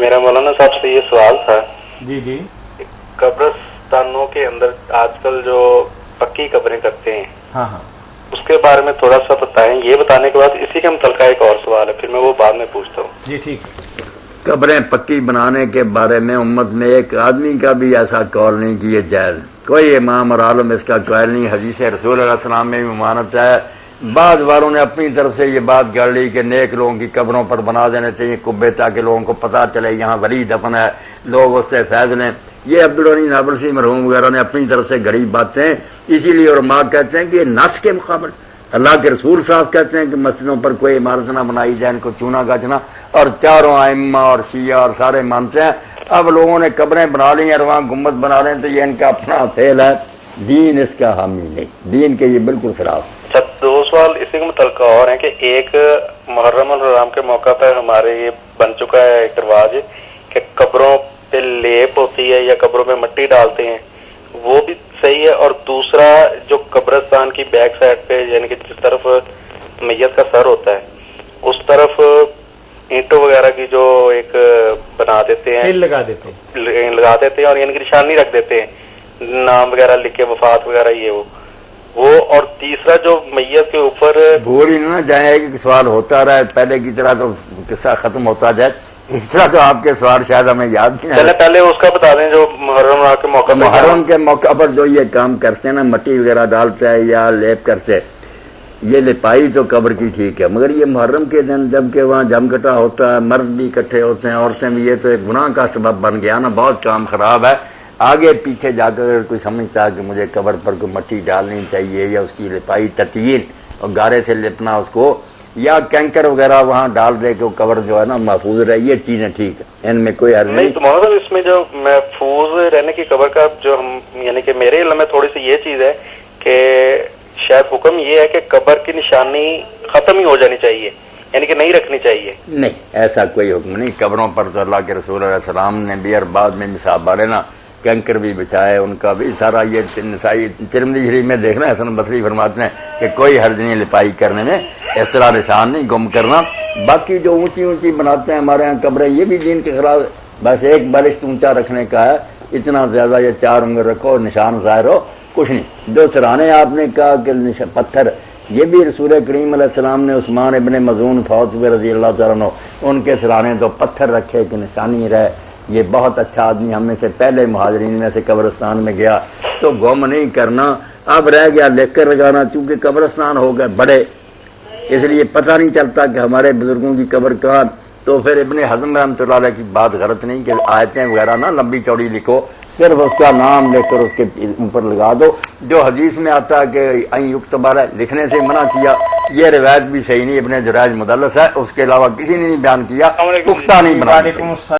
میرا مولانا صاحب سے یہ سوال تھا جی جی، قبرستانوں کے اندر آج کل جو پکی قبریں کرتے ہیں ہاں ہاں، اس کے بارے میں تھوڑا سا بتائیں. یہ بتانے کے بعد اسی کے متعلقہ ایک اور سوال ہے، پھر میں وہ بعد میں پوچھتا ہوں. جی ٹھیک ہے. قبریں پکی بنانے کے بارے میں امت میں ایک آدمی کا بھی ایسا قول نہیں کہ یہ جائز. کوئی امام اور عالم اس کا قائل نہیں. حدیث رسول علیہ السلام میں بھی ممانت ہے. بعض والوں نے اپنی طرف سے یہ بات کر لی کہ نیک لوگوں کی قبروں پر بنا دینے چاہیے کبے تاکہ لوگوں کو پتہ چلے یہاں ولی دفن ہے، لوگ اس سے فیض لیں. یہ عبدالغنی نابلسی مرحوم وغیرہ نے اپنی طرف سے گھڑی باتیں. اسی لیے علماء کہتے ہیں کہ یہ نص کے مقابل اللہ کے رسول صاحب کہتے ہیں کہ مسجدوں پر کوئی عمارت نہ بنائی جائے، ان کو چونا گاچنا، اور چاروں ائمہ اور شیعہ اور سارے مانتے ہیں. اب لوگوں نے قبریں بنا لی ہیں اور وہاں گنبد بنا رہے ہیں تو یہ ان کا اپنا فعل ہے، دین اس کا حامی نہیں، دین کے یہ بالکل خلاف. اچھا، دو سوال اسی کے متعلقہ اور ہیں کہ ایک محرم الحرام کے موقع پر ہمارے یہ بن چکا ہے ایک رواج کہ قبروں پہ لیپ ہوتی ہے یا قبروں پہ مٹی ڈالتے ہیں، وہ بھی صحیح ہے. اور دوسرا جو قبرستان کی بیک سائڈ پہ یعنی کہ جس طرف میت کا سر ہوتا ہے اس طرف اینٹوں وغیرہ کی جو ایک بنا دیتے ہیں، سیل لگا دیتے ہیں اور یعنی کہ نشانی رکھ دیتے ہیں، نام وغیرہ لکھ کے وفات وغیرہ یہ وہ. اور تیسرا جو میت کے اوپر بوری نہ جائے کہ سوال ہوتا رہے پہلے کی طرح تو قصہ ختم ہوتا جائے. اس طرح تو آپ کے سوال شاید ہمیں یاد نہیں ہے. پہلے اس کا بتا دیں جو محرم کے موقع پر محرم کے موقع پر جو یہ کام کرتے ہیں نا، مٹی وغیرہ ڈالتے ہیں یا لیپ کرتے، یہ لپائی تو قبر کی ٹھیک ہے، مگر یہ محرم کے دن جب کہ وہاں جم کٹا ہوتا ہے، مرد بھی اکٹھے ہوتے ہیں، عورتیں بھی، یہ تو ایک گناہ کا سبب بن گیا نا، بہت کام خراب ہے. آگے پیچھے جا کر کوئی سمجھتا ہے کہ مجھے قبر پر کوئی مٹی ڈالنی چاہیے یا اس کی لپائی تتیین اور گارے سے لپنا اس کو، یا کینکر وغیرہ وہاں ڈال دے کہ قبر جو ہے نا محفوظ رہے، یہ چیزیں ٹھیک ہے، ان میں کوئی حرج نہیں. تو مولانا اس میں جو محفوظ رہنے کی قبر کا جو ہم یعنی کہ میرے علم میں تھوڑی سی یہ چیز ہے کہ شاید حکم یہ ہے کہ قبر کی نشانی ختم ہی ہو جانی چاہیے، یعنی کہ نہیں رکھنی چاہیے. نہیں، ایسا کوئی حکم نہیں. قبروں پر تو اللہ کے رسول علیہ السلام نے بھی اور بعد میں نصاب والے نا کینکر بھی بچائے، ان کا بھی سارا یہ نسائی ترمذی شریف میں دیکھنا. حسن بصری فرماتے ہیں کہ کوئی حرج نہیں لپائی کرنے میں، اس طرح نشان نہیں گم کرنا. باقی جو اونچی اونچی بناتے ہیں ہمارے یہاں قبریں، یہ بھی دین کے خلاف. بس ایک بالشت اونچا رکھنے کا ہے، اتنا زیادہ یہ 4 انگل رکھو، نشان ظاہر ہو، کچھ نہیں. جو سرانے آپ نے کہا کہ پتھر، یہ بھی رسول کریم علیہ السلام نے عثمان ابن مظعون فوت ہوئے رضی اللہ تعالیٰ عنہ، ان کے سرانے تو پتھر رکھے کہ نشانی رہے. یہ بہت اچھا آدمی، ہم میں سے پہلے مہاجرین میں سے قبرستان میں گیا تو گم نہیں کرنا. اب رہ گیا لکھ کر لگانا، چونکہ قبرستان ہو گئے بڑے، اس لیے پتہ نہیں چلتا کہ ہمارے بزرگوں کی قبر کہاں. تو پھر ابن حزم رحمۃ اللہ علیہ کی بات غلط نہیں کہ آیتیں وغیرہ نہ لمبی چوڑی لکھو، صرف اس کا نام لکھ کر اس کے اوپر لگا دو. جو حدیث میں آتا ہے کہ این یکتب لکھنے سے منع کیا، یہ روایت بھی صحیح نہیں. ابن جراج مدلس ہے، اس کے علاوہ کسی نے نہیں بیان کیا، پختہ نہیں بنا.